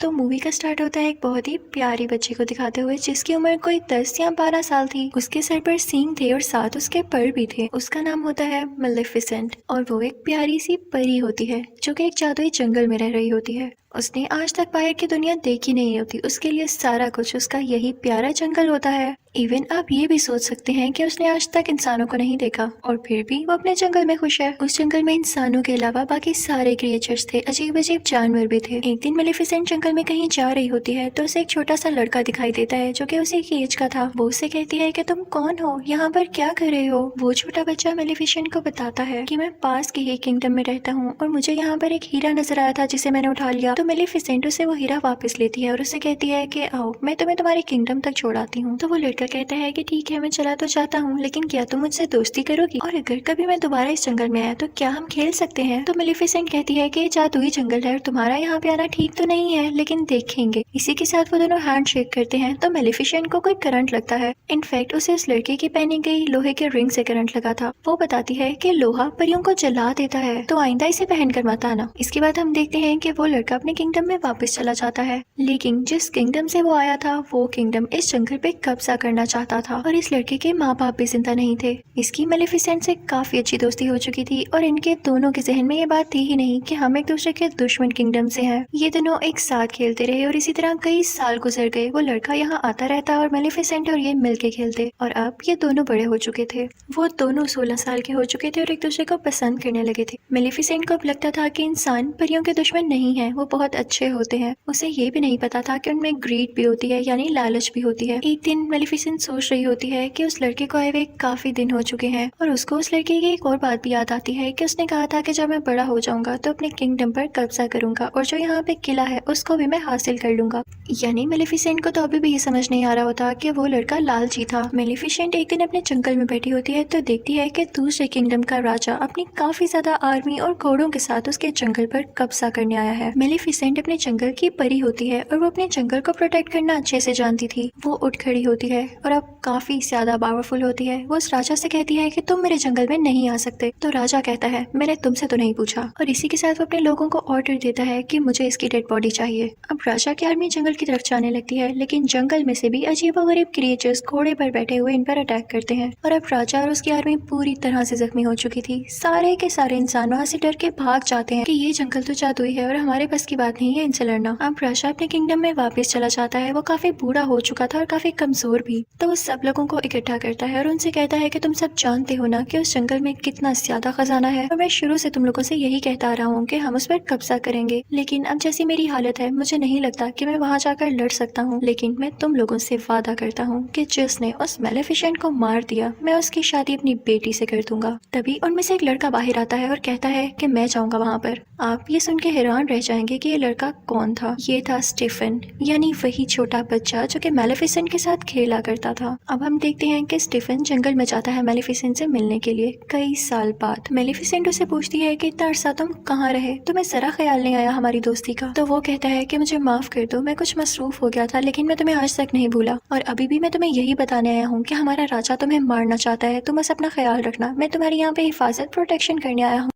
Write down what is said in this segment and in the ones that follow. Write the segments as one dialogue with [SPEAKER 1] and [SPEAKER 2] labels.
[SPEAKER 1] तो मूवी का स्टार्ट होता है एक बहुत ही प्यारी बच्ची को दिखाते हुए जिसकी उम्र कोई 10 या 12 साल थी। उसके सर पर सींग थे और साथ उसके पर भी थे। उसका नाम होता है मेलेफिसेंट और वो एक प्यारी सी परी होती है जो कि एक जादुई जंगल में रह रही होती है। उसने आज तक बाहर की दुनिया देखी नहीं होती। उसके लिए सारा कुछ उसका यही प्यारा जंगल होता है। इवन आप ये भी सोच सकते हैं कि उसने आज तक इंसानों को नहीं देखा और फिर भी वो अपने जंगल में खुश है। उस जंगल में इंसानों के अलावा बाकी सारे क्रिएचर्स थे, अजीब अजीब जानवर भी थे। एक दिन मेलेफिसेंट जंगल में कहीं जा रही होती है तो उसे एक छोटा सा लड़का दिखाई देता है जो कि उसी की एज का था। वो उसे कहती है कि तुम कौन हो, यहाँ पर क्या कर रहे हो। वो छोटा बच्चा मेलेफिसेंट को बताता है कि मैं पास के ही किंगडम में रहता हूँ और मुझे यहाँ पर एक हीरा नजर आया था जिसे मैंने उठा लिया। तो मेलेफिसेंट उसे वो हीरा वापस लेती है और उसे कहती है कि आओ मैं तुम्हें तुम्हारे किंगडम तक छोड़ाती हूँ। तो वो लड़का कहता है कि ठीक है मैं चला तो जाता हूँ, लेकिन क्या तुम मुझसे दोस्ती करोगी, और अगर कभी मैं दोबारा इस जंगल में आया तो क्या हम खेल सकते हैं। तो मेलेफिसेंट कहती है कि जादुई जंगल है और तुम्हारा यहाँ पे आना ठीक तो नहीं है, लेकिन देखेंगे। इसी के साथ वो दोनों हैंड शेक करते हैं तो मेलेफिसेंट को कोई करंट लगता है। इनफैक्ट उसे उस लड़के की पहनी गई लोहे के रिंग से करंट लगा था। वो बताती है कि लोहा परियों को जला देता है, तो आइंदा इसे पहनकर मत आना। इसके बाद हम देखते हैं कि वो लड़का अपने किंगडम में वापस चला जाता है, लेकिन जिस किंगडम से वो आया था वो किंगडम इस जंगल पे कब्जा करना चाहता था और इस लड़के के माँ बाप भी जिंदा नहीं थे। इसकी मेलेफिसेंट से काफी अच्छी दोस्ती हो चुकी थी और इनके दोनों के जहन में ये बात थी ही नहीं कि हम एक दूसरे के दुश्मन किंगडम से हैं। ये दोनों एक साथ खेलते रहे और इसी तरह कई साल गुजर गए। वो लड़का यहाँ आता रहता और मेलेफिसेंट और ये मिलके खेलते और अब ये दोनों बड़े हो चुके थे। वो दोनों 16 साल के हो चुके थे और एक दूसरे को पसंद करने लगे थे। मेलेफिसेंट को अब लगता था कि इंसान परियों के दुश्मन नहीं है, वो बहुत अच्छे होते हैं। उसे ये भी नहीं पता था कि उनमें ग्रीड भी होती है, यानी लालच भी होती है। एक दिन मेलेफिसेंट सोच रही होती है कि उस लड़के को आए हुए काफी दिन हो चुके हैं और उसको उस लड़के की एक और बात भी याद आती है कि उसने कहा था कि जब मैं बड़ा हो जाऊंगा तो अपने किंगडम पर कब्जा करूंगा और जो यहाँ पे किला है उसको भी मैं हासिल कर लूंगा। यानी मेलेफिसेंट को तो अभी भी ये समझ नहीं आ रहा होता कि वो लड़का लालची था। मेलेफिसेंट एक दिन अपने जंगल में बैठी होती है तो देखती है कि दूसरे किंगडम का राजा अपनी काफी ज्यादा आर्मी और घोड़ों के साथ उसके जंगल पर कब्जा करने आया है। मेलेफिसेंट अपने जंगल की परी होती है और वो अपने जंगल को प्रोटेक्ट करना अच्छे से जानती थी। वो उठ खड़ी होती है और अब काफी ज्यादा पावरफुल होती है। वो उस राजा से कहती है कि तुम मेरे जंगल में नहीं आ सकते। तो राजा कहता है मैंने तुमसे तो नहीं पूछा, और इसी के साथ वो अपने लोगों को ऑर्डर देता है कि मुझे इसकी डेड बॉडी चाहिए। अब राजा की आर्मी जंगल की तरफ जाने लगती है, लेकिन जंगल में से भी अजीबोगरीब क्रिएचर्स घोड़े पर बैठे हुए इन पर अटैक करते हैं और अब राजा और उसकी आर्मी पूरी तरह से जख्मी हो चुकी थी। सारे के सारे इंसान वहाँ से डर के भाग जाते हैं कि ये जंगल तो जादुई है और हमारे बस की बात नहीं है इनसे लड़ना। अब राजा अपने किंगडम में वापस चला जाता है। वो काफी बूढ़ा हो चुका था और काफी कमजोर भी। तो वो सब लोगों को इकट्ठा करता है और उनसे कहता है कि तुम सब जानते हो ना कि उस जंगल में कितना ज्यादा खजाना है और मैं शुरू से तुम लोगों से यही कहता आ रहा हूँ कि हम उस पर कब्जा करेंगे, लेकिन अब जैसी मेरी हालत है मुझे नहीं लगता कि मैं वहाँ जाकर लड़ सकता हूँ। लेकिन मैं तुम लोगों से वादा करता हूँ कि जिसने उस मेलेफिसेंट को मार दिया मैं उसकी शादी अपनी बेटी से कर दूंगा। तभी उनमें से एक लड़का बाहर आता है और कहता है कि मैं जाऊंगा वहाँ पर। आप ये सुन के हैरान रह जाएंगे कि ये लड़का कौन था। ये था स्टीफन, यानी वही छोटा बच्चा जो कि मेलेफिसेंट के साथ खेला करता था। अब हम देखते हैं कि स्टीफन जंगल में जाता है मेलेफिसेंट से मिलने के लिए कई साल बाद। मेलेफिसेंट उसे पूछती है कि इतना अरसा तुम कहाँ रहे, तुम्हें जरा ख्याल नहीं आया हमारी दोस्ती का। तो वो कहता है कि मुझे माफ कर दो, मैं कुछ मसरूफ हो गया था, लेकिन मैं तुम्हें आज तक नहीं भूला और अभी भी मैं तुम्हें यही बताने आया हूँ कि हमारा राजा तुम्हें मारना चाहता है। तुम बस अपना ख्याल रखना, मैं तुम्हारी यहाँ पे हिफाजत प्रोटेक्शन करने आया हूँ।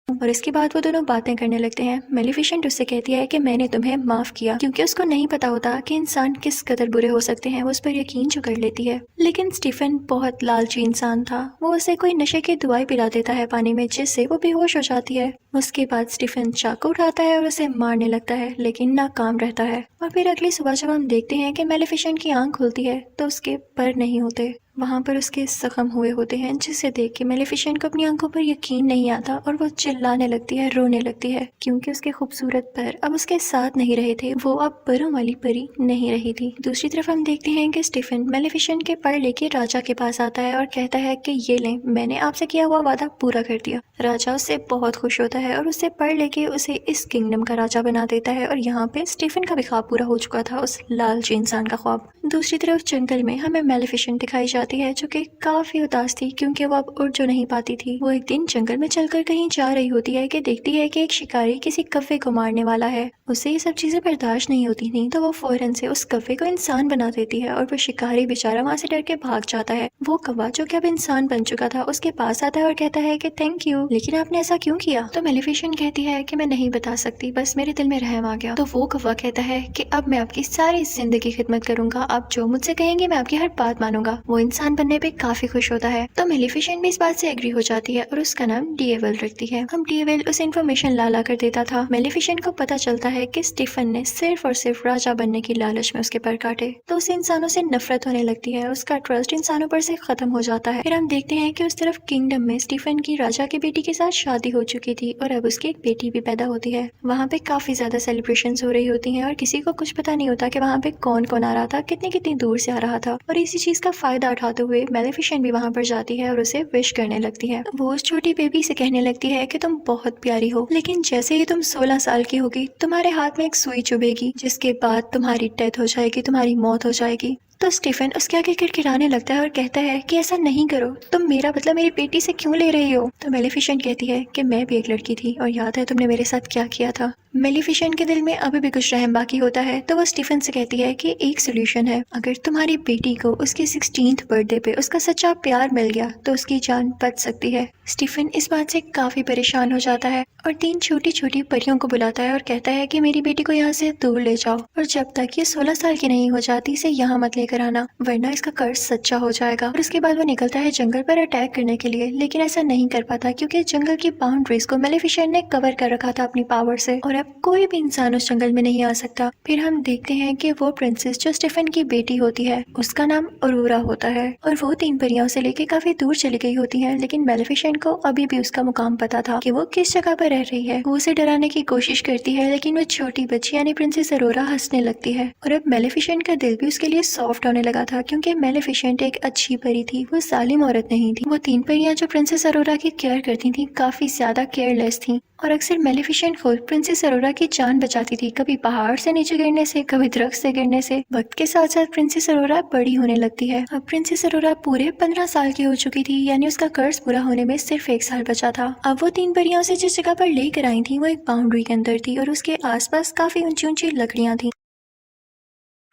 [SPEAKER 1] और इसके बाद वो दोनों बातें करने लगते हैं। मेलेफिसेंट उससे कहती है कि मैंने तुम्हें माफ किया, क्योंकि उसको नहीं पता होता कि इंसान किस कदर बुरे हो सकते हैं। वो उस पर यकीन जो कर लेती है। लेकिन स्टीफन बहुत लालची इंसान था। वो उसे कोई नशे की दवाई पिला देता है पानी में, जिससे वो बेहोश हो जाती है। उसके बाद स्टीफन चाकू उठाता है और उसे मारने लगता है, लेकिन नाकाम रहता है। और फिर अगली सुबह जब हम देखते हैं कि मेलेफिसेंट की आंख खुलती है तो उसके पर नहीं होते, वहाँ पर उसके जख्म हुए होते हैं, जिसे देख के मेलेफिसेंट को अपनी आंखों पर यकीन नहीं आता और वो चिल्लाने लगती है, रोने लगती है, क्योंकि उसके खूबसूरत पर अब उसके साथ नहीं रहे थे। वो अब परों वाली परी नहीं रही थी। दूसरी तरफ हम देखते हैं कि स्टीफन मेलेफिसेंट के पर लेके राजा के पास आता है और कहता है कि ये लें, मैंने आपसे किया हुआ वादा पूरा कर दिया। राजा उससे बहुत खुश होता है और उससे पर लेके उसे इस किंगडम का राजा बना देता है और यहाँ पे स्टीफन का भी ख्वाब पूरा हो चुका था, उस लालची इंसान का ख्वाब। दूसरी तरफ जंगल में हमें मेलेफिसेंट दिखाई जाती जाती है, जो कि काफी उदास थी क्योंकि वो अब उड़ जो नहीं पाती थी। वो एक दिन जंगल में चलकर कहीं जा रही होती है कि देखती है कि एक शिकारी किसी कौवे को मारने वाला है। उसे ये सब चीजें बर्दाश्त नहीं होती थी, तो वो फौरन से उस कौवे को इंसान बना देती है और वो शिकारी बेचारा वहाँ से डर के भाग जाता है। वो कौवा जो कि अब इंसान बन चुका था उसके पास आता है और कहता है कि थैंक यू, लेकिन आपने ऐसा क्यों किया? तो मेलिफिसेंट कहती है कि मैं नहीं बता सकती, बस मेरे दिल में रहम आ गया। तो वो कौवा कहता है कि अब मैं आपकी सारी जिंदगी खिदमत करूंगा, आप जो मुझसे कहेंगे मैं आपकी हर बात मानूंगा। वो इंसान बनने पे काफी खुश होता है। तो मेलिफिसेंट भी इस बात से एग्री हो जाती है और उसका नाम डीएवल रखती है। हम डीएवल उसे इन्फॉर्मेशन ला कर देता था। मेलिफिसेंट को पता चलता है कि स्टीफन ने सिर्फ और सिर्फ राजा बनने की लालच में उसके पर काटे, तो उसे इंसानों से नफरत होने लगती है। उसका ट्रस्ट इंसानों पर से खत्म हो जाता है। फिर हम देखते हैं कि उस तरफ किंगडम में स्टीफन की राजा की बेटी के साथ शादी हो चुकी थी और अब उसकी एक बेटी भी पैदा होती है। वहाँ पे काफी ज्यादा सेलिब्रेशंस हो रही होती हैं और किसी को कुछ पता नहीं होता कि वहाँ पे कौन कौन आ रहा था, कितनी कितनी दूर से आ रहा था। और इसी चीज का फायदा उठाते हुए मेलिफिसेंट भी वहाँ पर जाती है और उसे विश करने लगती है। वो उस छोटी बेबी से कहने लगती है कि तुम बहुत प्यारी हो, लेकिन जैसे ही तुम 16 साल की होगी तुम्हारे हाथ में एक सुई चुभेगी, जिसके बाद तुम्हारी डेथ हो जाएगी, तुम्हारी मौत हो जाएगी। तो स्टीफन उसके आगे किड़किड़ाने लगता है और कहता है कि ऐसा नहीं करो, तुम मेरा बदला मेरी बेटी से क्यों ले रही हो? तो मेलिफिसेंट कहती है कि मैं भी एक लड़की थी और याद है तुमने मेरे साथ क्या किया था। मेलिफिसेंट के दिल में अभी भी कुछ रहम बाकी होता है, तो वो स्टीफन से कहती है कि एक सोल्यूशन है, अगर तुम्हारी बेटी को उसकी 16th बर्थडे पे उसका सच्चा प्यार मिल गया तो उसकी जान बच सकती है। स्टीफन इस बात से काफी परेशान हो जाता है और 3 छोटी छोटी परियों को बुलाता है और कहता है कि मेरी बेटी को यहाँ से दूर ले जाओ और जब तक ये 16 साल की नहीं हो जाती इसे यहाँ मत लेकर आना, वरना इसका कर्ज सच्चा हो जाएगा। और उसके बाद वो निकलता है जंगल पर अटैक करने के लिए, लेकिन ऐसा नहीं कर पाता क्योंकि जंगल की बाउंड्रीज को मेलिफिसेंट ने कवर कर रखा था अपनी पावर से और अब कोई भी इंसान उस जंगल में नहीं आ सकता। फिर हम देखते हैं कि वो प्रिंसेस जो स्टीफन की बेटी होती है उसका नाम अरोरा होता है और वो 3 परियों से लेके काफी दूर चली गई होती है, लेकिन मेलिफिसेंट को अभी भी उसका मुकाम पता था कि वो किस जगह पर रह रही है। वो उसे डराने की कोशिश करती है, लेकिन वो छोटी बच्ची यानी प्रिंसेस अरोरा हंसने लगती है और अब मेलिफिसेंट का दिल भी उसके लिए सॉफ्ट होने लगा था क्योंकि मेलिफिसेंट एक अच्छी परी थी, वो जालिम औरत नहीं थी। वो 3 परियां जो प्रिंसेस अरोरा की केयर करती थी काफी ज्यादा केयरलेस थी और अक्सर मेलिफिसेंट खुद प्रिंसेस अरोरा की जान बचाती थी, कभी पहाड़ से नीचे गिरने से, कभी दरख्त से गिरने से। वक्त के साथ साथ प्रिंसेस अरोरा बड़ी होने लगती है। अब प्रिंसेस अरोरा पूरे 15 साल की हो चुकी थी, यानी उसका कर्ज पूरा होने में सिर्फ 1 साल बचा था। अब वो 3 परियों से जिस जगह पर लेकर आई थी वो एक बाउंड्री के अंदर थी और उसके आसपास काफी ऊंची ऊंची लकड़ियां थी।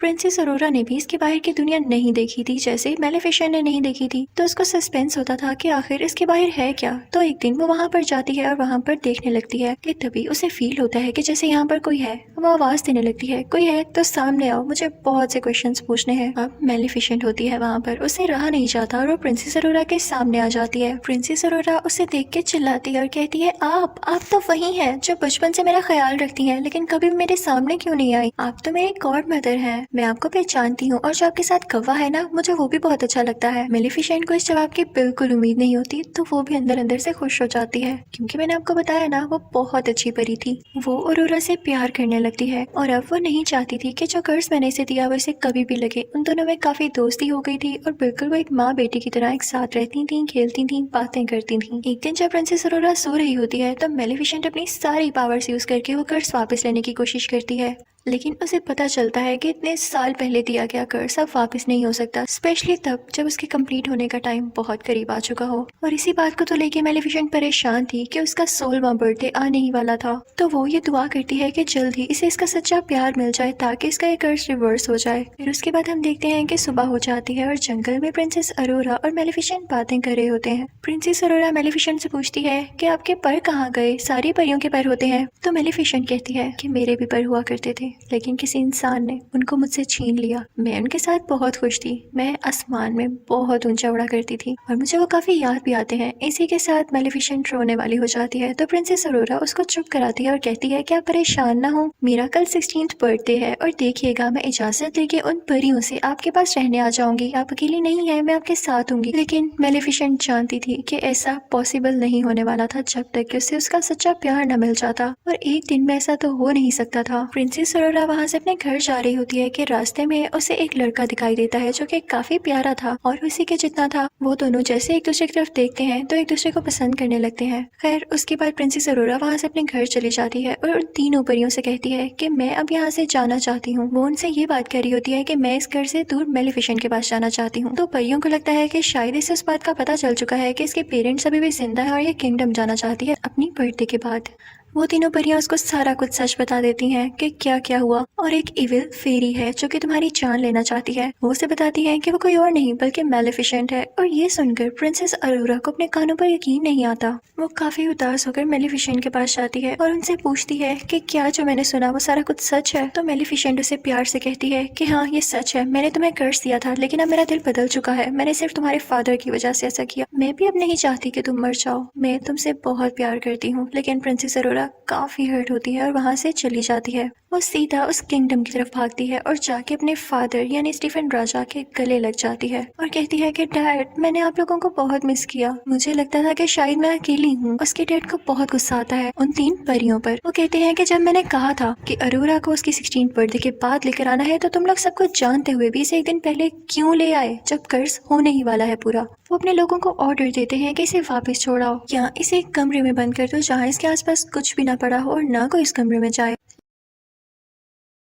[SPEAKER 1] प्रिंसेस अरोरा ने भी इसके बाहर की दुनिया नहीं देखी थी, जैसे मेलिफिसेंट ने नहीं देखी थी, तो उसको सस्पेंस होता था कि आखिर इसके बाहर है क्या। तो एक दिन वो वहाँ पर जाती है और वहाँ पर देखने लगती है कि तभी उसे फील होता है कि जैसे यहाँ पर कोई है। वो आवाज देने लगती है, कोई है तो सामने आओ, मुझे बहुत से क्वेश्चंस पूछने हैं। अब मेलिफिसेंट होती है वहाँ पर, उसे रहा नहीं जाता और वो प्रिंसेस अरोरा के सामने आ जाती है। प्रिंसेस अरोरा उसे देख के चिल्लाती है और कहती है, आप तो वही है जो बचपन से मेरा ख्याल रखती है, लेकिन कभी मेरे सामने क्यों नहीं आई? आप तो मेरी गॉड मदर है, मैं आपको पहचानती हूँ और जो आपके साथ कौवा है ना, मुझे वो भी बहुत अच्छा लगता है। मेलिफिसेंट को इस जवाब की बिल्कुल उम्मीद नहीं होती, तो वो भी अंदर अंदर से खुश हो जाती है क्योंकि मैंने आपको बताया ना वो बहुत अच्छी परी थी। वो अरोरा से प्यार करने लगती है और अब वो नहीं चाहती थी कि जो कर्ज मैंने इसे दिया वो इसे कभी भी लगे। उन दोनों में काफी दोस्ती हो गई थी और बिल्कुल वो एक माँ बेटी की तरह एक साथ रहती थी, खेलती थी, बातें करती थी। एक दिन जब प्रिंसेस अरोरा सो रही होती है तो मेलिफिसेंट अपनी सारी पावर्स यूज करके वो कर्ज वापस लेने की कोशिश करती है, लेकिन उसे पता चलता है कि इतने साल पहले दिया गया कर्ज अब वापस नहीं हो सकता, स्पेशली तब जब उसके कंप्लीट होने का टाइम बहुत करीब आ चुका हो। और इसी बात को तो लेके मेलिफिसेंट परेशान थी कि उसका 16वां बर्थडे आने ही वाला था, तो वो ये दुआ करती है कि जल्द ही इसे इसका सच्चा प्यार मिल जाए ताकि इसका ये कर्ज रिवर्स हो जाए। फिर उसके बाद हम देखते हैं कि सुबह हो जाती है और जंगल में प्रिंसेस अरोरा और मेलिफिसेंट बातें कर रहे होते हैं। प्रिंसेस अरोरा मेलिफिसेंट से पूछती है कि आपके पर कहाँ गए? सारी परियों के पर होते हैं। तो मेलिफिसेंट कहती है कि मेरे भी पर हुआ करते थे, लेकिन किसी इंसान ने उनको मुझसे छीन लिया। मैं उनके साथ बहुत खुश थी, मैं आसमान में बहुत ऊंचा उड़ा करती थी और मुझे वो काफी याद भी आते हैं। इसी के साथ मेलिफिसेंट रोने वाली हो जाती है, तो प्रिंसेस अरोरा उसको चुप कराती है और कहती है कि आप परेशान ना हो, मेरा कल 16th बर्थडे है और देखिएगा मैं इजाजत लेके उन परियों से आपके पास रहने आ जाऊंगी, आप अकेली नहीं है, मैं आपके साथ होंगी। लेकिन मेलिफिसेंट जानती थी कि ऐसा पॉसिबल नहीं होने वाला था जब तक कि उसे उसका सच्चा प्यार न मिल जाता, और एक दिन में ऐसा तो हो नहीं सकता था। प्रिंसेस अरोरा वहाँ से अपने घर जा रही होती है कि रास्ते में उसे एक लड़का दिखाई देता है जो कि काफी प्यारा था और उसी के जितना था। वो दोनों जैसे एक दूसरे की तरफ देखते हैं तो एक दूसरे को पसंद करने लगते हैं। खैर उसके बाद प्रिंसेस अरोरा वहाँ से अपने घर चली जाती है और उन तीनों परियों से कहती है कि मैं अब यहाँ से जाना चाहती हूँ। वो उनसे ये बात कर रही होती है कि मैं इस घर से दूर मेलिफिसेंट के पास जाना चाहती हूँ। तो परियों को लगता है कि शायद इसे उस बात का पता चल चुका है कि इसके पेरेंट्स अभी भी जिंदा है और ये किंगडम जाना चाहती है अपनी बर्थडे के बाद। वो तीनों परियां उसको सारा कुछ सच बता देती हैं कि क्या क्या हुआ और एक इविल फेरी है जो कि तुम्हारी जान लेना चाहती है। वो उसे बताती है कि वो कोई और नहीं बल्कि मेलिफिसेंट है। और ये सुनकर प्रिंसेस अरोरा को अपने कानों पर यकीन नहीं आता। वो काफी उदास होकर मेलिफिसेंट के पास जाती है और उनसे पूछती है कि क्या जो मैंने सुना वो सारा कुछ सच है। तो मेलिफिसेंट उसे प्यार से कहती है कि हाँ ये सच है, मैंने तुम्हें कर्ज दिया था लेकिन अब मेरा दिल बदल चुका है। मैंने सिर्फ तुम्हारे फादर की वजह से ऐसा किया। मैं भी अब नहीं चाहती कि तुम मर जाओ। मैं तुमसे बहुत प्यार करती हूँ। लेकिन प्रिंसेस अरोरा काफी हर्ट होती है और वहाँ से चली जाती है। वो सीधा उस किंगडम की तरफ भागती है और जाके अपने फादर यानी स्टीफन राजा के गले लग जाती है और कहती है कि डैड मैंने आप लोगों को बहुत मिस किया। मुझे लगता था कि शायद मैं अकेली हूँ। उसके डैड को बहुत गुस्सा आता है उन तीन परियों पर। वो कहते हैं कि जब मैंने कहा था कि अरोरा को उसकी 16th बर्थडे के बाद लेकर आना है तो तुम लोग सब कुछ जानते हुए भी इसे एक दिन पहले क्यों ले आए जब कर्ज होने ही वाला है पूरा। वो अपने लोगों को ऑर्डर देते हैं कि इसे वापस छोड़ाओ या इसे एक कमरे में बंद कर दो जहाँ इसके आसपास कुछ भी ना पड़ा हो और ना कोई इस कमरे में जाए।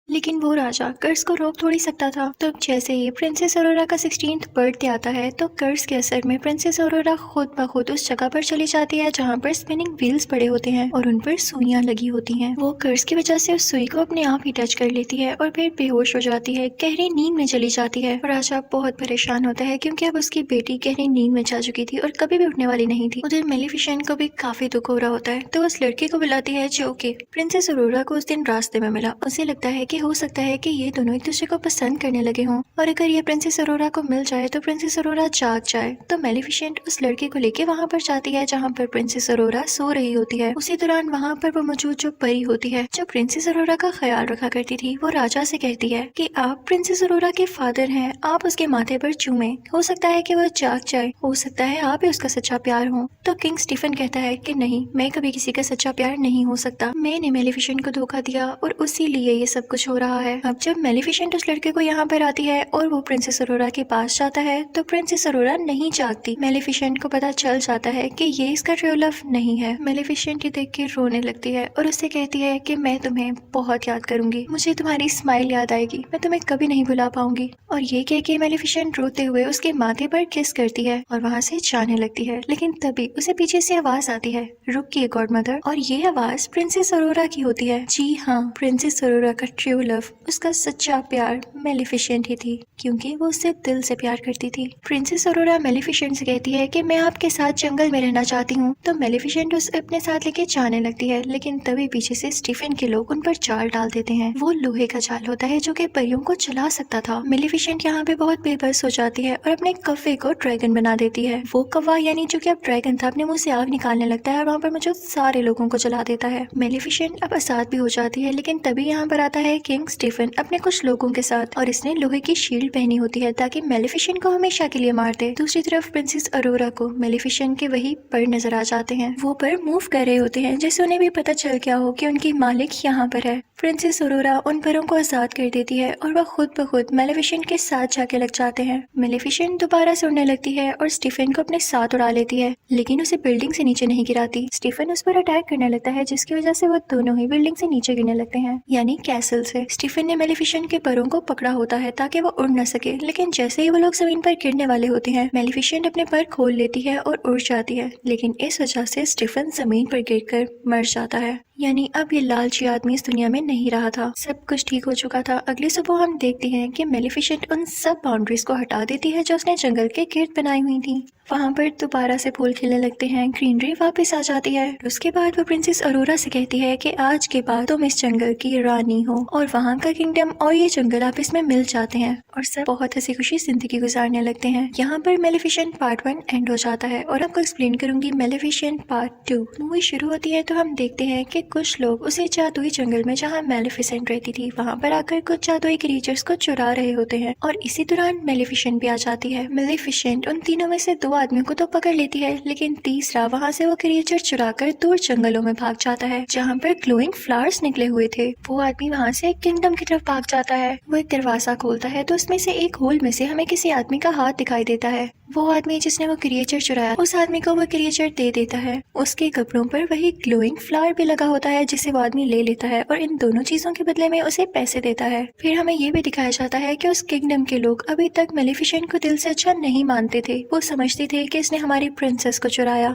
[SPEAKER 1] लेकिन वो राजा कर्ज को रोक थोड़ी सकता था। तो जैसे ही प्रिंसेस अरोरा का 16th बर्थडे आता है तो कर्ज के असर में प्रिंसेस अरोरा खुद ब खुद उस जगह पर चली जाती है जहाँ पर स्पिनिंग व्हील्स पड़े होते हैं और उन पर सुइयां लगी होती हैं। वो कर्ज की वजह से उस सुई को अपने आप ही टच कर लेती है और फिर बेहोश हो जाती है, गहरी नींद में चली जाती है। राजा बहुत परेशान होता है क्योंकि अब उसकी बेटी गहरी नींद में जा चुकी थी और कभी भी उठने वाली नहीं थी। उधर मेलिफिसेंट को भी काफी दुख हो रहा होता है तो उस लड़के को बुलाती है जो कि प्रिंसेस अरोरा को उस दिन रास्ते में मिला। उसे लगता है कि हो सकता है कि ये दोनों एक दूसरे को पसंद करने लगे हों और अगर ये प्रिंसेस अरोरा को मिल जाए तो प्रिंसेस अरोरा जाग जाए। तो मेलिफिसेंट उस लड़के को लेके वहाँ पर जाती है जहाँ पर प्रिंसेस अरोरा सो रही होती है। उसी दौरान वहाँ पर वो मौजूद जो परी होती है जो प्रिंसेस अरोरा का ख्याल रखा करती थी वो राजा से कहती है कि आप प्रिंसेस अरोरा के फादर हैं, आप उसके माथे पर चूमे, हो सकता है कि वो जाग जाए, हो सकता है आप ही उसका सच्चा प्यार हो। तो किंग स्टीफन कहता है कि नहीं, मैं कभी किसी का सच्चा प्यार नहीं हो सकता। मैंने मेलिफिसेंट को धोखा दिया और उसी लिए ये सब कुछ हो रहा है। अब जब मेलिफिसेंट उस लड़के को यहाँ पर आती है और वो प्रिंसेस अरोरा के पास जाता है तो प्रिंसेस अरोरा नहीं जागती। मेलिफिसेंट को पता चल जाता है कि ये इसका रियल लव नहीं है। मेलिफिसेंट ये देख के रोने लगती है और उससे कहती है कि मैं तुम्हें बहुत याद करूंगी, मुझे तुम्हारी स्माइल याद आएगी, मैं तुम्हें कभी नहीं भुला पाऊंगी। और ये कह के मेलिफिसेंट रोते हुए उसके माथे पर किस करती है और वहाँ से जाने लगती है। लेकिन तभी उसे पीछे से आवाज आती है, रुकिए गॉड मदर। और ये आवाज प्रिंसेस अरोरा की होती है। जी हाँ, प्रिंसेस अरोरा का ट्रू लव, उसका सच्चा प्यार मेलिफिसेंट ही थी क्योंकि वो उससे दिल से प्यार करती थी। प्रिंसेस अरोरा मेलिफिसेंट से कहती है कि मैं आपके साथ जंगल में रहना चाहती हूँ। तो मेलिफिसेंट उसे अपने साथ लेके जाने लगती है लेकिन तभी पीछे से स्टीफन के लोग उन पर जाल डाल देते हैं। वो लोहे का जाल होता है जो कि परियों को चला सकता था। मेलिफिसेंट यहाँ पे बहुत बेबस हो जाती है और अपने कव्वे को ड्रैगन बना देती है। वो कौवा यानी जो कि अब ड्रैगन था अपने मुंह से आग निकालने लगता है और वहाँ पर मौजूद सारे लोगों को जला देता है। मेलिफिसेंट अब आजाद भी हो जाती है लेकिन तभी यहाँ पर आता है किंग स्टीफन अपने कुछ लोगों के साथ और इसने लोहे की शील्ड पहनी होती है ताकि मेलिफिसेंट को हमेशा के लिए मार दे। दूसरी तरफ प्रिंसेस अरोरा को मेलिफिसेंट के वही पर नजर आ जाते हैं। वो पर मूव कर रहे होते हैं जिससे उन्हें भी पता चल गया हो कि उनकी मालिक यहाँ पर है। प्रिंसेस अरोरा उन परों को आजाद कर देती है और वह खुद ब खुद मेलिफिसेंट के साथ जाके लग जाते हैं। मेलिफिसेंट दोबारा से उड़ने लगती है और स्टीफन को अपने साथ उड़ा लेती है लेकिन उसे बिल्डिंग से नीचे नहीं गिराती। स्टीफन उस पर अटैक करने लगता है जिसकी वजह से वो दोनों ही बिल्डिंग से नीचे गिरने लगते हैं यानी कैसल से। स्टीफन ने मेलिफिसेंट के परों को पकड़ा होता है ताकि वो उड़ न सके लेकिन जैसे ही वो लोग जमीन पर गिरने वाले होते हैं मेलिफिसेंट अपने पर खोल लेती है और उड़ जाती है लेकिन इस वजह से स्टीफन जमीन पर गिरकर मर जाता है। यानी अब ये लालची आदमी इस दुनिया में नहीं रहा था, सब कुछ ठीक हो चुका था। अगली सुबह हम देखते हैं कि मेलिफिसेंट उन सब बाउंड्रीज को हटा देती है जो उसने जंगल के गिर्द बनाई हुई थी। वहाँ पर दोबारा से फूल खिलने लगते हैं, ग्रीनरी वापस आ जाती है। उसके बाद वो प्रिंसेस अरोरा से कहती है कि आज के बाद तुम इस जंगल की रानी हो और वहाँ का किंगडम और ये जंगल आपस में मिल जाते हैं और सब बहुत हंसी खुशी जिंदगी गुजारने लगते हैं। यहाँ पर मेलिफिसेंट पार्ट 1 एंड हो जाता है और आपको एक्सप्लेन करूंगी मेलिफिसेंट पार्ट 2। मूवी शुरू होती है तो हम देखते हैं कि कुछ लोग उसी जादुई जंगल में जहाँ मेलिफिसेंट रहती थी वहाँ पर आकर कुछ जादुई क्रीचर्स को चुरा रहे होते हैं और इसी दौरान मेलिफिसेंट भी आ जाती है। मेलिफिसेंट उन तीनों में से 2 आदमियों को तो पकड़ लेती है लेकिन तीसरा वहाँ से वो क्रिएचर चुराकर दूर जंगलों में भाग जाता है जहाँ पर ग्लोइंग फ्लावर्स निकले हुए थे। वो आदमी वहाँ से से किंगडम की तरफ भाग जाता है। वो एक दरवाजा खोलता है तो उसमें से एक होल में से हमें किसी आदमी का हाथ दिखाई देता है। वो आदमी जिसने वो क्रिएचर चुराया, उस आदमी को वो क्रिएचर दे देता है। उसके कपड़ों पर वही ग्लोइंग फ्लावर भी लगा होता है जिसे वो आदमी ले लेता है और इन दोनों चीजों के बदले में उसे पैसे देता है। फिर हमें ये भी दिखाया जाता है कि उस किंगडम के लोग अभी तक मेलेफिसेंट को दिल से अच्छा नहीं मानते थे। वो समझते थे कि इसने हमारी प्रिंसेस को चुराया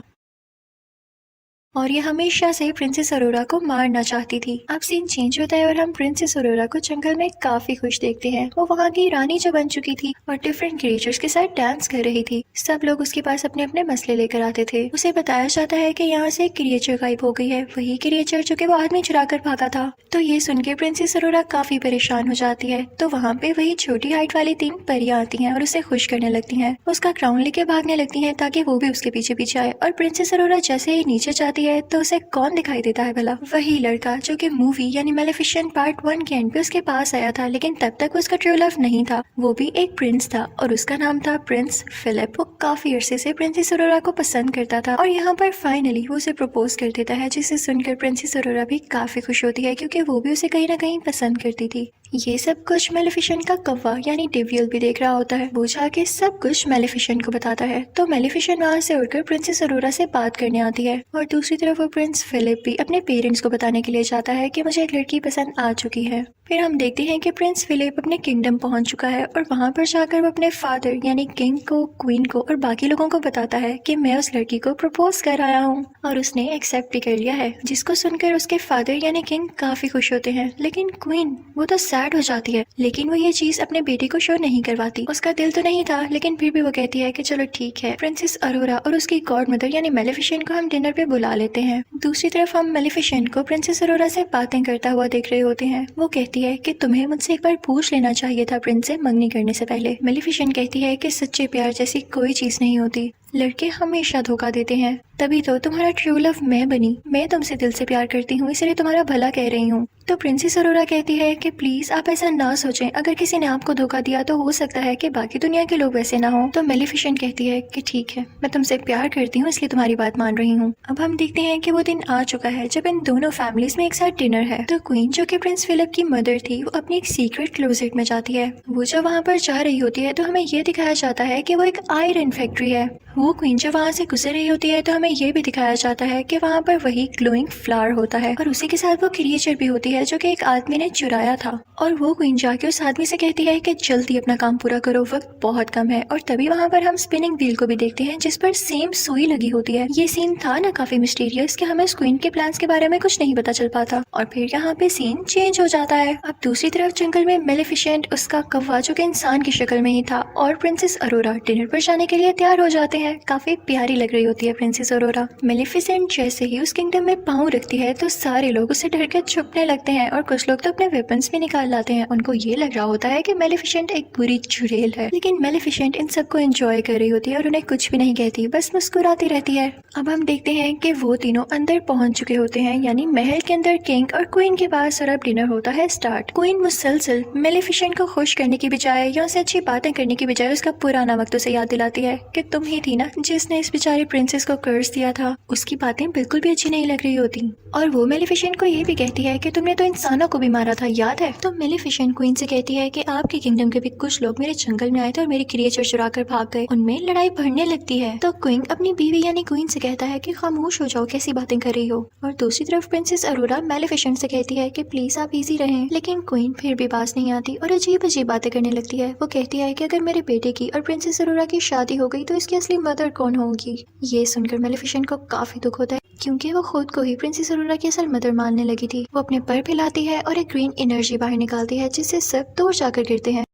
[SPEAKER 1] और ये हमेशा से प्रिंसेस अरोरा को मारना चाहती थी। अब सीन चेंज होता है और हम प्रिंसेस अरोरा को जंगल में काफी खुश देखते हैं। वो वहाँ की रानी जो बन चुकी थी और डिफरेंट क्रिएचर्स के साथ डांस कर रही थी। सब लोग उसके पास अपने अपने मसले लेकर आते थे। उसे बताया जाता है कि यहाँ से एक क्रिएचर गायब हो गई है, वही क्रिएचर जो कि वो आदमी चुरा कर भागा था। तो ये सुनकर प्रिंसेस अरोरा काफी परेशान हो जाती है। तो वहाँ पे वही छोटी हाइट वाली 3 परियां आती हैं और उसे खुश करने लगती हैं। उसका क्राउन लेके भागने लगती हैं ताकि वो भी उसके पीछे पीछे आए। और प्रिंसेस अरोरा जैसे ही नीचे जाती है तो उसे कौन दिखाई देता है भला? वही लड़का जो कि मूवी यानी मेलेफिसेंट पार्ट 1 के एंड पे उसके पास आया था, लेकिन तब तक उसका ट्रू लव नहीं था। वो भी एक प्रिंस था और उसका नाम था प्रिंस फिलिप। वो काफी अरसे से प्रिंसेस अरोरा को पसंद करता था और यहाँ पर फाइनली वो उसे प्रपोज कर देता है, जिसे सुनकर प्रिंसेस अरोरा भी काफी खुश होती है क्योंकि वो भी उसे कहीं ना कहीं पसंद करती थी। ये सब कुछ मेलेफिसेंट का कौवा यानी डेवियल भी देख रहा होता है। वो जाके सब कुछ मेलेफिसेंट को बताता है। तो मेलेफिसेंट वहाँ से उड़कर प्रिंसेस अरोरा से बात करने आती है और दूसरी तरफ वो प्रिंस फिलिप भी अपने पेरेंट्स को बताने के लिए जाता है कि मुझे एक लड़की पसंद आ चुकी है। फिर हम देखते हैं कि प्रिंस फिलिप अपने किंगडम पहुंच चुका है और वहाँ पर जाकर वो अपने फादर यानी किंग को, क्वीन को और बाकी लोगों को बताता है कि मैं उस लड़की को प्रपोज कर आया हूँ और उसने एक्सेप्ट भी कर लिया है। जिसको सुनकर उसके फादर यानी किंग काफी खुश होते हैं, लेकिन क्वीन वो तो सैड हो जाती है। लेकिन वो ये चीज अपने बेटे को शो नहीं करवाती। उसका दिल तो नहीं था, लेकिन फिर भी वो कहती है कि चलो ठीक है, प्रिंसेस अरोरा और उसकी गॉड मदर यानी मेलेफिसेंट को हम डिनर पे बुला लेते हैं। दूसरी तरफ हम मेलेफिसेंट को प्रिंसेस अरोरा से बातें करता हुआ देख रहे होते हैं। वो कहती है कि तुम्हें मुझसे एक बार पूछ लेना चाहिए था प्रिंस से मंगनी करने से पहले। मेलेफिसेंट कहती है कि सच्चे प्यार जैसी कोई चीज नहीं होती, लड़के हमेशा धोखा देते हैं। तभी तो तुम्हारा ट्रू लव मैं बनी। मैं तुमसे दिल से प्यार करती हूँ, इसलिए तुम्हारा भला कह रही हूँ। तो प्रिंसेस अरोरा कहती है कि प्लीज आप ऐसा ना सोचें, अगर किसी ने आपको धोखा दिया तो हो सकता है कि बाकी दुनिया के लोग वैसे ना हो। तो मेलेफिसेंट कहती है कि ठीक है, मैं तुमसे प्यार करती हूँ इसलिए तुम्हारी बात मान रही हूँ। अब हम देखते हैं कि वो दिन आ चुका है जब इन दोनों फैमिलीज में एक साथ डिनर है। तो क्वीन जो कि प्रिंस फिलिप की मदर थी, वो अपनी एक सीक्रेट क्लोजेट में जाती है। वो जब वहाँ पर जा रही होती है तो हमें ये दिखाया जाता है कि वो एक आयरन फैक्ट्री है। वो क्वीन जब वहाँ से गुजर रही होती है तो हमें ये भी दिखाया जाता है कि वहाँ पर वही ग्लोइंग फ्लावर होता है और उसी के साथ वो क्रिएचर भी होती है जो कि एक आदमी ने चुराया था। और वो क्वीन जाके उस आदमी से कहती है कि जल्दी अपना काम पूरा करो, वक्त बहुत कम है। और तभी वहाँ पर हम स्पिनिंग व्हील को भी देखते हैं जिस पर सेम सुई लगी होती है। ये सीन था ना काफी मिस्टीरियस कि हमें उस क्वीन के प्लान्स के बारे में कुछ नहीं पता चल पाता। और फिर यहाँ पे सीन चेंज हो जाता है। अब दूसरी तरफ जंगल में मेलेफिसेंट, उसका कौवा जो कि इंसान की शक्ल में ही था, और प्रिंसेस अरोरा डिनर पर जाने के लिए तैयार हो जाते हैं। काफी प्यारी लग रही होती है प्रिंसेस अरोरा। मेलेफिसेंट जैसे ही उस किंगडम में पाँव रखती है तो सारे लोग उसे डर के छुपने लगते हैं और कुछ लोग तो अपने वेपन्स भी निकाल लाते हैं। उनको ये लग रहा होता है कि मेलेफिसेंट एक बुरी चुड़ैल है, लेकिन मेलेफिसेंट इन सबको एंजॉय कर रही होती है और उन्हें कुछ भी नहीं कहती, बस मुस्कुराती रहती है। अब हम देखते हैं कि वो तीनों अंदर पहुंच चुके होते हैं, यानी महल के अंदर किंग और क्वीन के पास, और अब डिनर होता है स्टार्ट। क्वीन मुसलसल मेलेफिसेंट को खुश करने की बजाय या उसे अच्छी बातें करने की बजाय उसका पुराना वक्त उसे याद दिलाती है कि तुम ही थी ना जिसने इस बेचारी प्रिंसेस को कर्ज दिया था। उसकी बातें बिल्कुल भी अच्छी नहीं लग रही होती और वो मेलेफिसेंट को ये भी कहती है कि तुमने तो इंसानों को भी मारा था, याद है? तो मेलेफिसेंट क्वीन से कहती है कि आपके किंगडम के भी कुछ लोग मेरे जंगल में आए थे और मेरे क्रिएचर चुरा कर भाग गए। उनमें लड़ाई बढ़ने लगती है। तो क्वीन अपनी बीवी यानी क्वीन से कहता है कि खामोश हो जाओ, कैसी बातें कर रही हो। और दूसरी तरफ प्रिंसेस अरोरा मेलेफिसेंट से कहती है कि प्लीज आप इजी रहें, लेकिन क्वीन फिर भी पास नहीं आती और अजीब अजीब बातें करने लगती है। वो कहती है कि अगर मेरे बेटे की और प्रिंसेस अरोरा की शादी हो गई तो इसकी असली मदर कौन होगी। ये सुनकर मेलेफिसेंट को काफी दुख होता है क्योंकि वो खुद को ही प्रिंसेस अरोरा की असल मदर मानने लगी थी। वो अपने पर फैलाती है और एक ग्रीन एनर्जी बाहर निकालती है जिससे सब दूर जाकर गिरते हैं।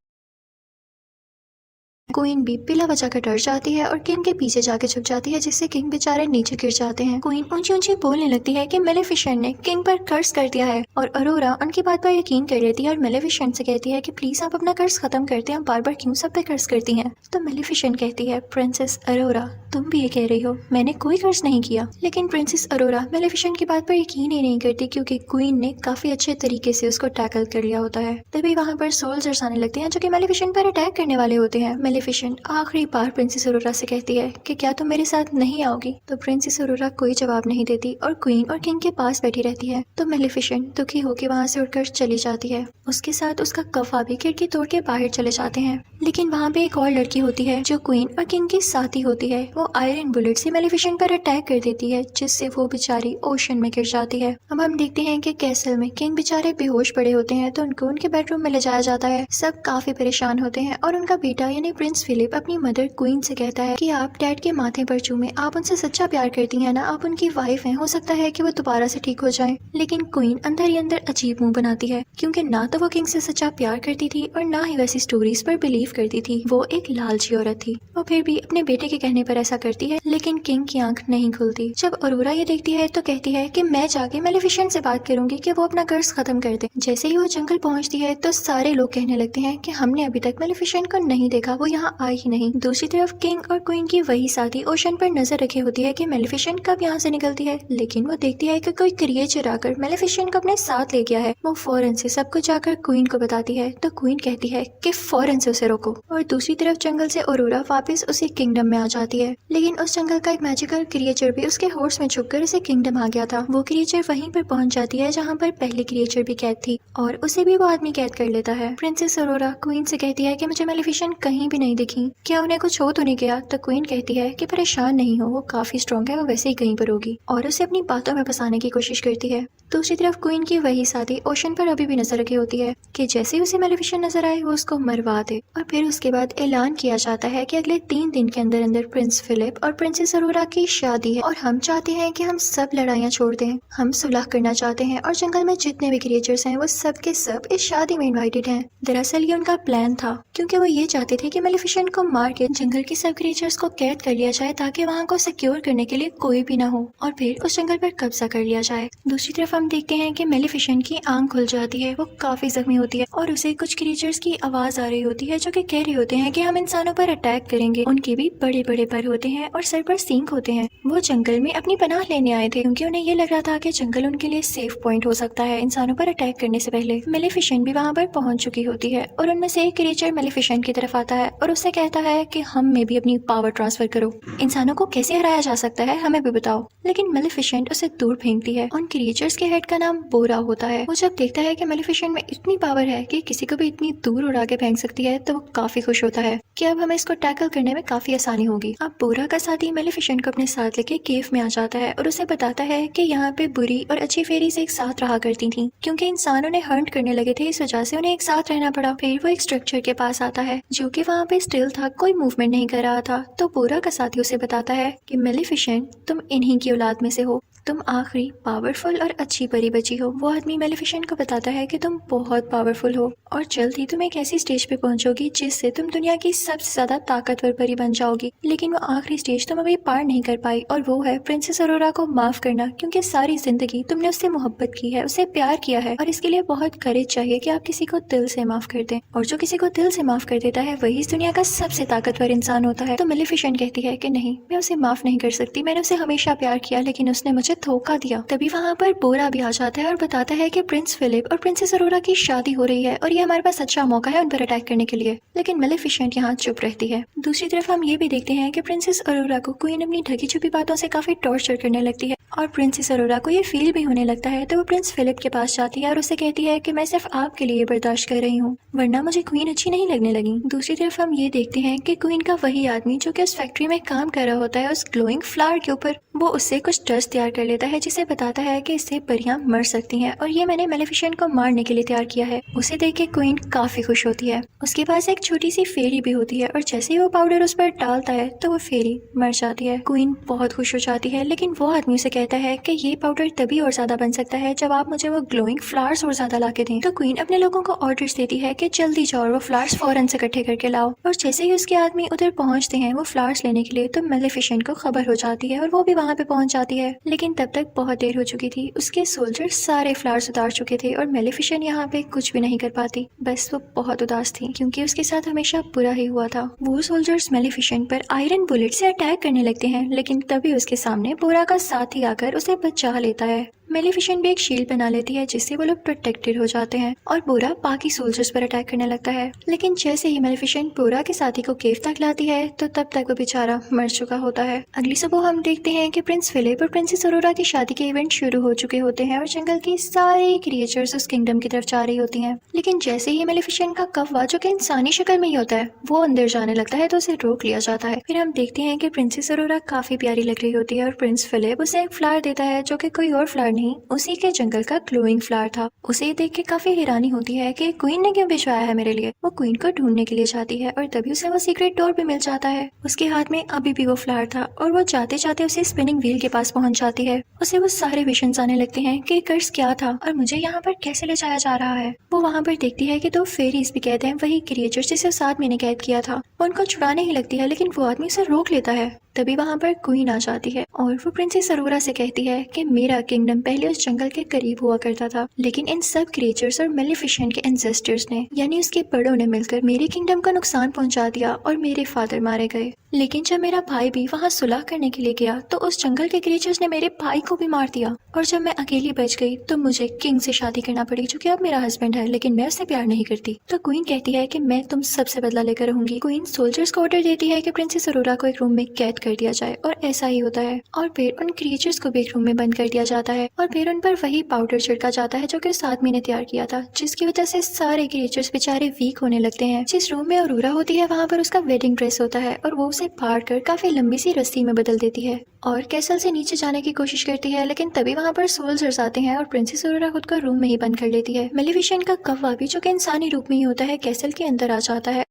[SPEAKER 1] क्वीन भी पिला बजाकर डर जाती है और किंग के पीछे जाके छुप जाती है, जिससे किंग बेचारे नीचे गिर जाते हैं। क्वीन ऊंची ऊंची बोलने लगती है कि मेलेफिसेंट ने किंग पर कर्ज कर दिया है और अरोरा उनकी बात पर यकीन कर लेती है और मेलेफिसेंट से कहती है कि प्लीज आप अपना कर्ज खत्म करते हैं, बार बार क्यों सब पे कर्ज करती हैं। तो मेलेफिसेंट कहती है प्रिंसेस अरोरा तुम भी ये कह रही हो, मैंने कोई कर्ज नहीं किया। लेकिन प्रिंसेस अरोरा मेलेफिसेंट की बात पर यकीन ही नहीं करती क्योंकि क्वीन ने काफी अच्छे तरीके से उसको टैकल कर लिया होता है। तभी वहाँ पर सोल्जर्स आने लगते हैं जो कि मेलेफिसेंट पर अटैक करने वाले होते हैं। मेलेफिसेंट आखिरी बार प्रिंसेस अरोरा से कहती है कि क्या तुम मेरे साथ नहीं आओगी। तो प्रिंसेस अरोरा कोई जवाब नहीं देती और क्वीन और किंग के पास बैठी रहती है। तो मेलेफिसेंट दुखी होकर वहाँ से उठकर चली जाती है। उसके साथ उसका कफा भी खिड़की तोड़ के बाहर चले जाते हैं। लेकिन वहाँ पे एक और लड़की होती है जो क्वीन और किंग की साथी होती है। वो आयरन बुलेट से मेलेफिसेंट पर अटैक कर देती है, जिससे वो बेचारी ओशन में गिर जाती है। अब हम देखते हैं कि कैसल में किंग बेचारे बेहोश पड़े होते हैं, तो उनको उनके बेडरूम में ले जाया जाता है। सब काफी परेशान होते हैं और उनका बेटा यानी प्रिंस फिलिप अपनी मदर क्वीन से कहता है कि आप डैड के माथे पर चूमे, आप उनसे सच्चा प्यार करती हैं ना, आप उनकी वाइफ हैं, हो सकता है कि वो दोबारा से ठीक हो जाएं। लेकिन क्वीन अंदर ही अंदर अजीब मुंह बनाती है, क्योंकि ना तो वो किंग से सच्चा प्यार करती थी और ना ही वैसी स्टोरीज पर बिलीव करती थी। वो एक लालची औरत थी। वो फिर भी अपने बेटे के कहने पर ऐसा करती है, लेकिन किंग की आंख नहीं खुलती। जब अरोरा ये देखती है तो कहती है कि मैं जाके मेलेफिसेंट से बात करूंगी कि वो अपना कर्ज खत्म कर दे। जैसे ही वो जंगल पहुंचती है तो सारे लोग कहने लगते हैं कि हमने अभी तक मेलेफिसेंट को नहीं देखा, वो यहाँ आई ही नहीं। दूसरी तरफ किंग और क्वीन की वही साथी ओशन पर नजर रखे होती है कि मेलेफिसेंट कब यहाँ से निकलती है, लेकिन वो देखती है कि कोई क्रिएचर आकर मेलेफिसेंट को अपने साथ ले गया है। वो फौरन से सब कुछ जाकर क्वीन को बताती है, तो क्वीन कहती है कि फौरन से उसे रोको। और दूसरी तरफ जंगल से अरोरा वापस उसी किंगडम में आ जाती है, लेकिन उस जंगल का एक मैजिकल क्रिएचर भी उसके होर्स में छुपकर उसे किंगडम आ गया था। वो क्रिएचर वहीं पर पहुंच जाती है जहाँ पर पहली क्रिएचर भी कैद थी, और उसे भी वो आदमी कैद कर लेता है। प्रिंसेस अरोरा क्वीन से कहती है कि मुझे मेलेफिसेंट कहीं भी नहीं दिखी, क्या उन्हें कुछ हो तो नहीं गया। तो क्वीन कहती है कि परेशान नहीं हो, वो काफी स्ट्रॉन्ग है, वो वैसे ही कहीं पर होगी, और उसे अपनी बातों में फंसाने की कोशिश करती है। दूसरी तरफ क्वीन की वही साथी ओशन पर अभी भी नजर रखी होती है कि जैसे ही उसे मेलेफिसेंट नजर आए वो उसको मरवा दे। और फिर उसके बाद ऐलान किया जाता है कि अगले 3 दिन के अंदर अंदर प्रिंस फिलिप और प्रिंसेस अरोरा की शादी है, और हम चाहते हैं कि हम सब लड़ाइयाँ छोड़ दें, हम सुलह करना चाहते हैं, और जंगल में जितने भी क्रिएचर्स हैं वो सब के सब इस शादी में इनवाइटेड हैं। दरअसल ये उनका प्लान था, क्योंकि वो ये चाहते थे कि मेलेफिसेंट को मार के जंगल के सब क्रिएचर्स को कैद कर लिया जाए, ताकि वहाँ को सिक्योर करने के लिए कोई भी ना हो, और फिर उस जंगल पर कब्जा कर लिया जाए। दूसरी तरफ हम देखते हैं कि मेलेफिसेंट की आंख खुल जाती है, वो काफी जख्मी होती है, और उसे कुछ क्रिएचर्स की आवाज आ रही होती है जो कि कह रहे होते हैं कि हम इंसानों पर अटैक करेंगे। उनके भी बड़े बड़े पर होते हैं और सर पर सींग होते हैं। वो जंगल में अपनी पनाह लेने आए थे, क्योंकि उन्हें ये लग रहा था कि जंगल उनके लिए सेफ पॉइंट हो सकता है इंसानों पर अटैक करने से पहले। मेलेफिसेंट भी वहाँ पर पहुंच चुकी होती है, और उनमें से एक क्रिएचर मेलेफिसेंट की तरफ आता है और उससे कहता है कि हम में भी अपनी पावर ट्रांसफर करो, इंसानों को कैसे हराया जा सकता है हमें भी बताओ। लेकिन मेलेफिसेंट उसे दूर फेंकती है। उन क्रिएचर्स के हेड का नाम बोरा होता है। वो जब देखता है कि मेलेफिसेंट में इतनी पावर है कि किसी को भी इतनी दूर उड़ा के फेंक सकती है, तो वो काफी खुश होता है कि अब हमें इसको टैकल करने में काफी आसानी होगी। अब बोरा का साथी मेलेफिसेंट को अपने साथ लेके केव में आ जाता है और उसे बताता है कि यहाँ पे बुरी और अच्छी फेरीज एक साथ रहा करती थी, क्योंकि इंसान उन्हें हंट करने लगे थे, इस वजह से उन्हें एक साथ रहना पड़ा। फिर वो एक स्ट्रक्चर के पास आता है जो कि वहाँ पे स्टिल था, कोई मूवमेंट नहीं कर रहा था। तो बोरा का साथी उसे बताता है कि मेलेफिसेंट तुम इन्हीं की औलाद में से हो, तुम आखिरी पावरफुल और अच्छी परी बची हो। वो आदमी मेलेफिसेंट को बताता है कि तुम बहुत पावरफुल हो और जल्द ही तुम एक ऐसी स्टेज पे पहुंचोगी जिससे तुम दुनिया की सबसे ज्यादा ताकतवर परी बन जाओगी। लेकिन वो आखिरी स्टेज तुम अभी पार नहीं कर पाई, और वो है प्रिंसेस अरोरा को माफ करना, क्योंकि सारी जिंदगी तुमने उससे मोहब्बत की है, उसे प्यार किया है, और इसके लिए बहुत करेज चाहिए कि आप किसी को दिल से माफ कर दें। और जो किसी को दिल से माफ कर देता है वही इस दुनिया का सबसे ताकतवर इंसान होता है। तो मेलेफिसेंट कहती है कि नहीं, मैं उसे माफ नहीं कर सकती, मैंने उसे हमेशा प्यार किया, लेकिन उसने मुझे धोखा दिया। तभी वहाँ पर बोरा भी आ जाता है और बताता है कि प्रिंस फिलिप और प्रिंसेस अरोरा की शादी हो रही है और ये हमारे पास अच्छा मौका है उन पर अटैक करने के लिए। लेकिन मेलेफिसेंट यहाँ चुप रहती है। दूसरी तरफ हम ये भी देखते हैं कि प्रिंसेस अरोरा को क्वीन अपनी ढकी छुपी बातों से काफी टॉर्चर करने लगती है, और प्रिंसेस अरोरा को ये फील भी होने लगता है। तो वो प्रिंस फिलिप के पास जाती है और उससे कहती है कि मैं सिर्फ आपके लिए बर्दाश्त कर रही हूँ, वरना मुझे क्वीन अच्छी नहीं लगने लगी। दूसरी तरफ हम ये देखते हैं कि क्वीन का वही आदमी जो कि उस फैक्ट्री में काम कर रहा होता है उस ग्लोइंग फ्लावर के ऊपर, वो उससे कुछ डस्ट तैयार कर लेता है जिसे बताता है कि इससे परियां मर सकती हैं, और ये मैंने मेलेफिसेंट को मारने के लिए तैयार किया है। उसे देख के क्वीन काफी खुश होती है। उसके पास एक छोटी सी फेरी भी होती है, और जैसे ही वो पाउडर उस पर डालता है तो वो फेरी मर जाती है। क्वीन बहुत खुश हो जाती है, लेकिन वो आदमी उसे कहता है कि ये पाउडर तभी और ज्यादा बन सकता है जब आप मुझे वो ग्लोइंग फ्लावर्स और ज्यादा ला के दें। तो क्वीन अपने लोगों को ऑर्डर्स देती है कि जल्दी जाओ और वो फ्लावर्स फौरन से इकट्ठे करके लाओ। और जैसे ही उसके आदमी उधर पहुंचते हैं वो फ्लावर्स लेने के लिए, तो मेलेफिसेंट को खबर हो जाती है और वो भी वहाँ पे पहुंच जाती है। लेकिन तब तक बहुत देर हो चुकी थी, उसके सोल्जर सारे फ्लावर्स उतार चुके थे और मेलेफिसेंट यहाँ पे कुछ भी नहीं कर पाती। बस वो बहुत उदास थी, क्योंकि उसके साथ हमेशा बुरा ही हुआ था। वो सोल्जर्स मेलेफिसेंट पर आयरन बुलेट से अटैक करने लगते हैं, लेकिन तभी उसके सामने बोरा का साथी आकर उसे बचा लेता है। मेलिफिसेंट भी एक शील्ड बना लेती है जिससे वो लोग प्रोटेक्टेड हो जाते हैं और बोरा बाकी सोल्जर्स पर अटैक करने लगता है। लेकिन जैसे ही मेलिफिसेंट बोरा के साथी को केव तक लाती है तो तब तक वो बेचारा मर चुका होता है। अगली सुबह हम देखते हैं कि प्रिंस फिलिप और प्रिंसेस अरोरा की शादी के इवेंट शुरू हो चुके होते हैं और जंगल की सारी क्रिएचर्स उस किंगडम की तरफ जा रही होती हैं। लेकिन जैसे ही मेलिफिसेंट का कौवा जो कि इंसानी शक्ल में ही होता है वो अंदर जाने लगता है तो उसे रोक लिया जाता है। फिर हम देखते हैं कि प्रिंसेस अरोरा काफी प्यारी लग रही होती है और प्रिंस फिलिप उसे एक फ्लावर देता है जो कि कोई और फ्लावर नहीं, उसी के जंगल का ग्लोइंग फ्लावर था। उसे देख के काफी हैरानी होती है कि क्वीन ने क्यों भिजवाया है मेरे लिए। वो क्वीन को ढूंढने के लिए जाती है और तभी उसे वो सीक्रेट डोर भी मिल जाता है। उसके हाथ में अभी भी वो फ्लावर था और वो जाते जाते उसे स्पिनिंग व्हील के पास पहुंच जाती है। उसे वो सारे विजन्स आने लगते हैं कि कर्ज क्या था और मुझे यहाँ पर कैसे ले जाया जा रहा है। वो वहाँ पर देखती है कि दो फेरीज भी कैद हैं, वही क्रिएचर जिसे 7 महीने कैद किया था। वो उनको छुड़ाने ही लगती है लेकिन वो आदमी उसे रोक लेता है। तभी वहाँ पर क्वीन आ जाती है और वो प्रिंसेस अरोरा से कहती है कि मेरा किंगडम पहले उस जंगल के करीब हुआ करता था, लेकिन इन सब क्रिएचर्स और मेलिफिसेंट के एंसेस्टर्स ने यानी उसके बड़ों ने मिलकर मेरे किंगडम को नुकसान पहुंचा दिया और मेरे फादर मारे गए। लेकिन जब मेरा भाई भी वहाँ सुलह करने के लिए गया तो उस जंगल के क्रिएचर्स ने मेरे भाई को भी मार दिया और जब मैं अकेली बच गई तो मुझे किंग से शादी करना पड़ी जो कि अब मेरा हस्बैंड है, लेकिन मैं उससे प्यार नहीं करती। तो क्वीन कहती है कि मैं तुम सबसे बदला लेकर रहूंगी। क्वीन सोल्जर्स को ऑर्डर देती है कि प्रिंसेस अरोरा को एक रूम में कैद कर दिया जाए और ऐसा ही होता है। और फिर उन क्रिएचर्स को भी एक रूम में बंद कर दिया जाता है और फिर उन पर वही पाउडर छिड़का जाता है जो कि 7 महीने तैयार किया था, जिसकी वजह से सारे क्रिएचर्स बेचारे वीक होने लगते हैं। जिस रूम में अरोरा होती है वहाँ पर उसका वेडिंग ड्रेस होता है और वो उसे फाड़ कर काफी लंबी सी रस्सी में बदल देती है और कैसल से नीचे जाने की कोशिश करती है। लेकिन तभी वहाँ पर सोल्जर्स आते हैं और प्रिंसेस अरोरा खुद को रूम में ही बंद कर लेती है। मेलिफिसेंट का कौवा भी जो कि इंसानी रूप में ही होता है कैसल के अंदर आ जाता है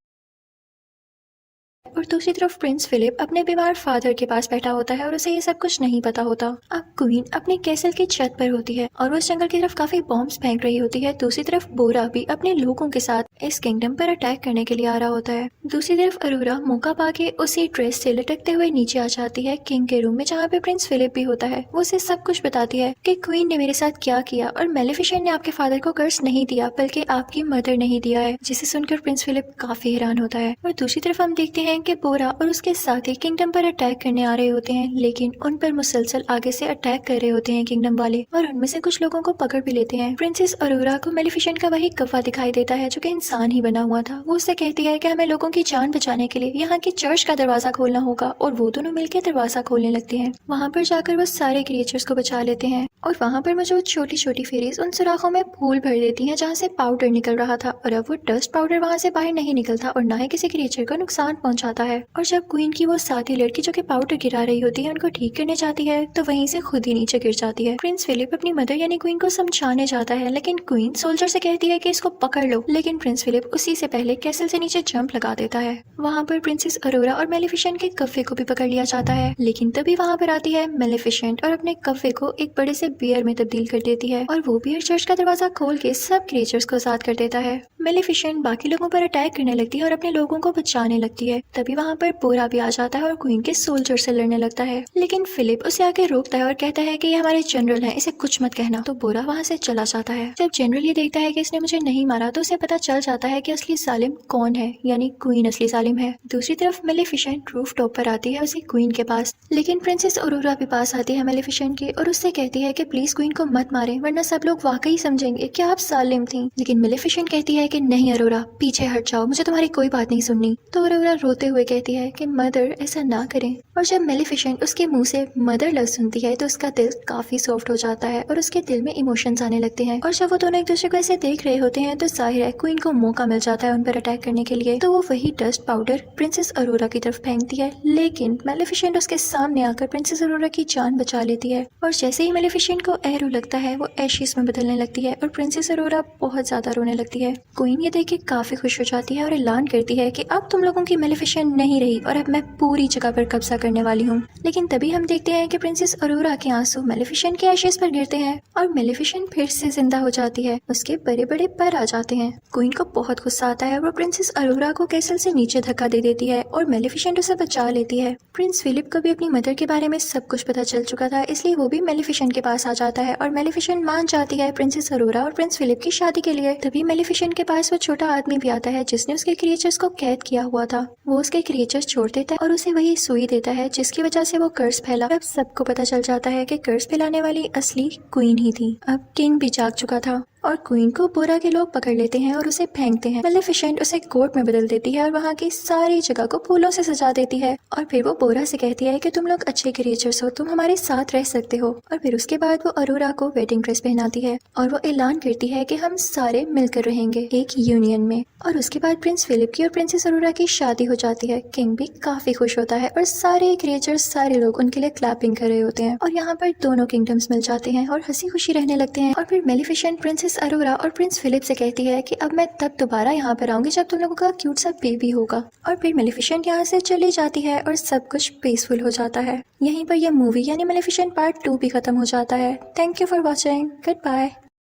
[SPEAKER 1] और दूसरी तरफ प्रिंस फिलिप अपने बीमार फादर के पास बैठा होता है और उसे ये सब कुछ नहीं पता होता। अब क्वीन अपने कैसल की छत पर होती है और वो उस जंगल की तरफ काफी बॉम्ब्स फेंक रही होती है। दूसरी तरफ बोरा भी अपने लोगों के साथ इस किंगडम पर अटैक करने के लिए आ रहा होता है। दूसरी तरफ अरोरा मौका पाके उसी ड्रेस से लटकते हुए नीचे आ जाती है किंग के रूम में जहाँ पे प्रिंस फिलिप भी होता है। वो उसे सब कुछ बताती है कि क्वीन ने मेरे साथ क्या किया और मेलिफिसेंट ने आपके फादर को कर्ज नहीं दिया बल्कि आपकी मदर नहीं दिया है, जिसे सुनकर प्रिंस फिलिप काफी हैरान होता है। और दूसरी तरफ हम देखते हैं कि बोरा और उसके साथी किंगडम पर अटैक करने आ रहे होते हैं, लेकिन उन पर मुसलसल आगे से अटैक कर रहे होते हैं किंगडम वाले और उनमें से कुछ लोगों को पकड़ भी लेते हैं। प्रिंसेस अरोरा को मेलिफिसेंट का वही कौवा दिखाई देता है जो कि इंसान ही बना हुआ था। वो उससे कहती है कि हमें लोगों की जान बचाने के लिए यहाँ की चर्च का दरवाजा खोलना होगा और वो दोनों मिलकर दरवाजा खोलने लगते हैं। वहाँ पर जाकर वो सारे क्रिएचर्स को बचा लेते हैं और वहाँ पर मौजूद छोटी छोटी फेरीज उन सुराखों में फूल भर देती हैं जहाँ से पाउडर निकल रहा था और अब वो डस्ट पाउडर वहाँ से बाहर नहीं निकलता और न ही किसी क्रिएचर को नुकसान पहुँचाता है। और जब क्वीन की वो साथी लड़की जो कि पाउडर गिरा रही होती है उनको ठीक करने जाती है तो वहीं से खुद ही नीचे गिर जाती है। प्रिंस फिलिप अपनी मदर यानी क्वीन को समझाने जाता है लेकिन क्वीन सोल्जर से कहती है कि इसको पकड़ लो, लेकिन प्रिंस फिलिप उसी से पहले कैसल से नीचे जंप लगा देता है। वहाँ पर प्रिंसेस अरोरा और मेलिफिसेंट के कौवे को भी पकड़ लिया जाता है, लेकिन तभी वहाँ पर आती है मेलिफिसेंट और अपने कौवे को एक बड़े से बियर में तब्दील कर देती है और वो बियर चर्च का दरवाजा खोल के सब क्रिएचर्स को आजाद कर देता है। मेलिफिसेंट बाकी लोगों पर अटैक करने लगती है और अपने लोगों को बचाने लगती है। तभी वहाँ पर बोरा भी आ जाता है और क्वीन के सोल्जर से लड़ने लगता है, लेकिन फिलिप उसे आके रोकता है और कहता है कि ये हमारे जनरल हैं, इसे कुछ मत कहना। तो बोरा वहाँ से चला जाता है। जब जनरल ये देखता है कि इसने मुझे नहीं मारा तो उसे पता चल जाता है कि असली सालिम कौन है, यानी क्वीन असली सालिम है। दूसरी तरफ मेलिफिसेंट रूफ टॉप पर आती है उसी क्वीन के पास, लेकिन प्रिंसेस अरोरा भी पास आती है मेलिफिसेंट के और उससे कहती है कि प्लीज क्वीन को मत मारे वरना सब लोग वाकई समझेंगे कि आप सालिम थी। लेकिन मेलिफिसेंट कहती है कि नहीं अरोरा, पीछे हट जाओ, मुझे तुम्हारी कोई बात नहीं सुननी। तो अरोरा रोते हुए कहती है कि मदर ऐसा ना करें। और जब मेलिफिसेंट उसके मुंह से मदर लफ्ज सुनती है तो उसका दिल काफी सॉफ्ट हो जाता है और उसके दिल में इमोशंस आने लगते हैं। और जब वो दोनों एक दूसरे को ऐसे देख रहे होते हैं तो जाहिर है क्वीन को मौका मिल जाता है उन पर अटैक करने के लिए। तो वो वही डस्ट पाउडर प्रिंसेस अरोरा की तरफ फेंकती है, लेकिन मेलिफिसेंट उसके सामने आकर प्रिंसेस अरोरा की जान बचा लेती है। और जैसे ही मेलिफिसेंट को एरो लगता है वो एशेस में बदलने लगती है और प्रिंसेस अरोरा बहुत ज्यादा रोने लगती है। क्वीन ये देख के काफी खुश हो जाती है और ऐलान करती है कि अब तुम लोगों की मेलिफिसेंट नहीं रही और अब मैं पूरी जगह पर कब्जा करने वाली हूँ। लेकिन तभी हम देखते हैं कि प्रिंसेस अरोरा के आंसू मेलिफिसेंट के एशेस पर गिरते हैं और मेलिफिसेंट फिर से जिंदा हो जाती है। उसके बड़े बड़े पर आ जाते हैं। क्वीन को बहुत गुस्सा आता है। वो प्रिंसेस अरोरा को कैसल से नीचे धक्का दे देती है और मेलिफिसेंट उसे बचा लेती है। प्रिंस फिलिप को भी अपनी मदर के बारे में सब कुछ पता चल चुका था, इसलिए वो भी मेलिफिसेंट के पास आ जाता है और मेलिफिसेंट मान जाती है प्रिंसेस अरोरा और प्रिंस फिलिप की शादी के लिए। तभी मेलिफिसेंट के पास वो छोटा आदमी भी आता है जिसने उसके क्रिएचर्स को कैद किया हुआ था। वो उसके क्रिएचर्स छोड़ देता है और उसे वही सुई देता है जिसकी वजह से वो कर्स फैला। अब सबको पता चल जाता है कि कर्स फैलाने वाली असली क्वीन ही थी। अब किंग भी जाग चुका था और क्वीन को बोरा के लोग पकड़ लेते हैं और उसे फेंकते हैं। मेलेफिसेंट उसे कोर्ट में बदल देती है और वहाँ की सारी जगह को फूलों से सजा देती है और फिर वो बोरा से कहती है कि तुम लोग अच्छे क्रिएचर्स हो, तुम हमारे साथ रह सकते हो। और फिर उसके बाद वो अरोरा को वेडिंग ड्रेस पहनाती है और वो ऐलान करती है कि हम सारे मिलकर रहेंगे एक यूनियन में। और उसके बाद प्रिंस फिलिप की और प्रिंसेस अरोरा की शादी हो जाती है। किंग भी काफी खुश होता है और सारे क्रिएचर्स, सारे लोग उनके लिए क्लैपिंग कर रहे होते हैं और यहाँ पर दोनों किंगडम्स मिल जाते हैं और हंसी खुशी रहने लगते हैं। और फिर मेलेफिसेंट प्रिंसेस अरोरा और प्रिंस फिलिप से कहती है कि अब मैं तब दोबारा यहाँ पर आऊंगी जब तुम लोगों का क्यूट सा बेबी होगा। और फिर मेलेफिसेंट यहाँ से चली जाती है और सब कुछ पीसफुल हो जाता है। यहीं पर यह मूवी यानी मेलेफिसेंट पार्ट 2 भी खत्म हो जाता है। Thank you for watching. Good bye.